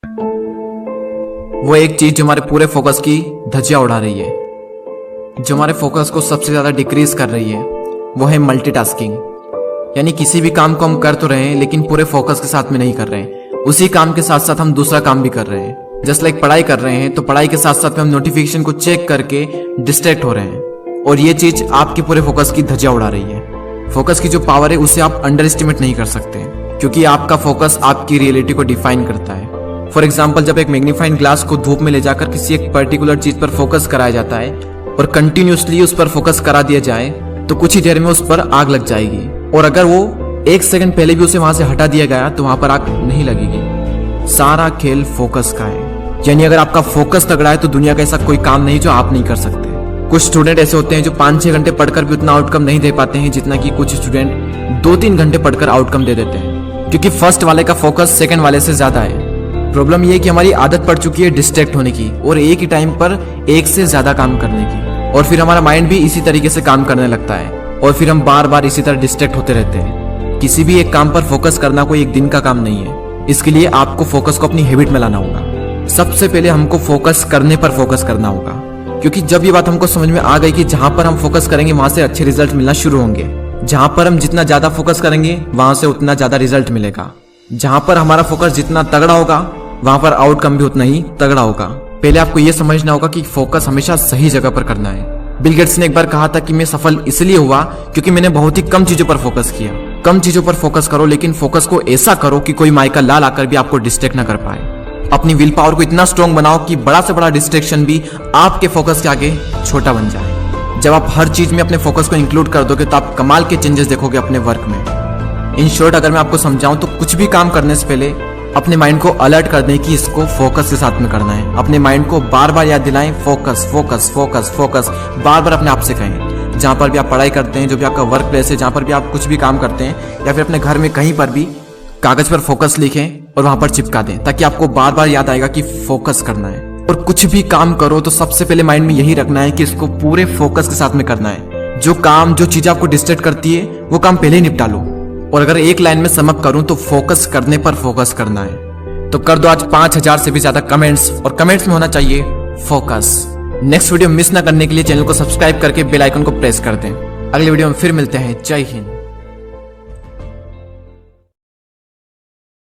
वो एक चीज जो हमारे पूरे फोकस की धज्जियां उड़ा रही है, जो हमारे फोकस को सबसे ज्यादा डिक्रीज कर रही है, वो है मल्टीटास्किंग। यानी किसी भी काम को हम कर तो रहे हैं लेकिन पूरे फोकस के साथ में नहीं कर रहे हैं, उसी काम के साथ साथ हम दूसरा काम भी कर रहे हैं। जस्ट लाइक पढ़ाई कर रहे हैं तो पढ़ाई के साथ साथ में हम नोटिफिकेशन को चेक करके डिस्ट्रैक्ट हो रहे हैं, और ये चीज आपके पूरे फोकस की धज्जियां उड़ा रही है। फोकस की जो पावर है उसे आप अंडर एस्टिमेट नहीं कर सकते, क्योंकि आपका फोकस आपकी रियलिटी को डिफाइन करता है। फॉर एग्जाम्पल, जब एक मैग्नीफाइंग ग्लास को धूप में ले जाकर किसी एक पर्टिकुलर चीज पर फोकस कराया जाता है और कंटिन्यूसली उस पर फोकस करा दिया जाए तो कुछ ही देर में उस पर आग लग जाएगी, और अगर वो एक सेकंड पहले भी उसे वहां से हटा दिया गया तो वहां पर आग नहीं लगेगी। सारा खेल फोकस का है। यानी अगर आपका फोकस तगड़ा है तो दुनिया का ऐसा कोई काम नहीं जो आप नहीं कर सकते। कुछ स्टूडेंट ऐसे होते हैं जो 5-6 घंटे पढ़कर भी उतना आउटकम नहीं दे पाते हैं जितना कि कुछ स्टूडेंट 2-3 घंटे पढ़कर आउटकम दे देते हैं, क्योंकि फर्स्ट वाले का फोकस सेकंड वाले से ज्यादा है। प्रॉब्लम ये है कि हमारी आदत पड़ चुकी है डिस्ट्रैक्ट होने की और एक ही टाइम पर एक से ज्यादा काम करने की, और फिर हमारा माइंड भी इसी तरीके से काम करने लगता है और फिर हम बार बार इसी तरह डिस्ट्रैक्ट होते रहते हैं। किसी भी एक काम पर फोकस करना कोई एक दिन का काम नहीं है, इसके लिए आपको फोकस को अपनी हैबिट में लाना होगा। सबसे पहले हमको फोकस करने पर फोकस करना होगा, क्योंकि जब ये बात हमको समझ में आ गई कि जहां पर हम फोकस करेंगे वहां से अच्छे रिजल्ट मिलना शुरू होंगे, जहां पर हम जितना ज्यादा फोकस करेंगे वहां से उतना ज्यादा रिजल्ट मिलेगा, जहां पर हमारा फोकस जितना तगड़ा होगा वहां पर आउटकम भी उतना ही तगड़ा होगा। पहले आपको यह समझना होगा कि फोकस हमेशा सही जगह पर करना है। बिल गेट्स ने एक बार कहा था कि मैं सफल इसलिए हुआ क्योंकि मैंने बहुत ही कम चीजों पर फोकस किया। कम चीजों पर फोकस करो, लेकिन फोकस को ऐसा करो कि कोई माइका लाल आकर भी आपको डिस्ट्रैक्ट ना कर पाए। अपनी विल पावर को इतना स्ट्रॉन्ग बनाओ कि बड़ा से बड़ा डिस्ट्रैक्शन भी आपके फोकस के आगे छोटा बन जाए। जब आप हर चीज में अपने फोकस को इंक्लूड कर दोगे तो आप कमाल के चेंजेस देखोगे अपने वर्क में। इन शॉर्ट, अगर मैं आपको समझाऊं तो कुछ भी काम करने से पहले अपने माइंड को अलर्ट कर दें कि इसको फोकस के साथ में करना है। अपने माइंड को बार बार याद दिलाएं, फोकस फोकस फोकस फोकस, बार बार अपने आप से कहें। जहां पर भी आप पढ़ाई करते हैं, जो भी आपका वर्क प्लेस है, जहां पर भी आप कुछ भी काम करते हैं, या फिर अपने घर में कहीं पर भी कागज पर फोकस लिखें और वहां पर चिपका दें, ताकि आपको बार बार याद आएगा कि फोकस करना है। और कुछ भी काम करो तो सबसे पहले माइंड में यही रखना है कि इसको पूरे फोकस के साथ में करना है। जो चीज आपको डिस्ट्रैक्ट करती है वो काम पहले ही निपटा लो। और अगर एक लाइन में सम अप करूं तो फोकस करने पर फोकस करना है। तो कर दो आज 5000 से भी ज्यादा कमेंट्स, और कमेंट्स में होना चाहिए फोकस। नेक्स्ट वीडियो मिस ना करने के लिए चैनल को सब्सक्राइब करके बेल आइकन को प्रेस कर दें। अगले वीडियो में फिर मिलते हैं। जय हिंद।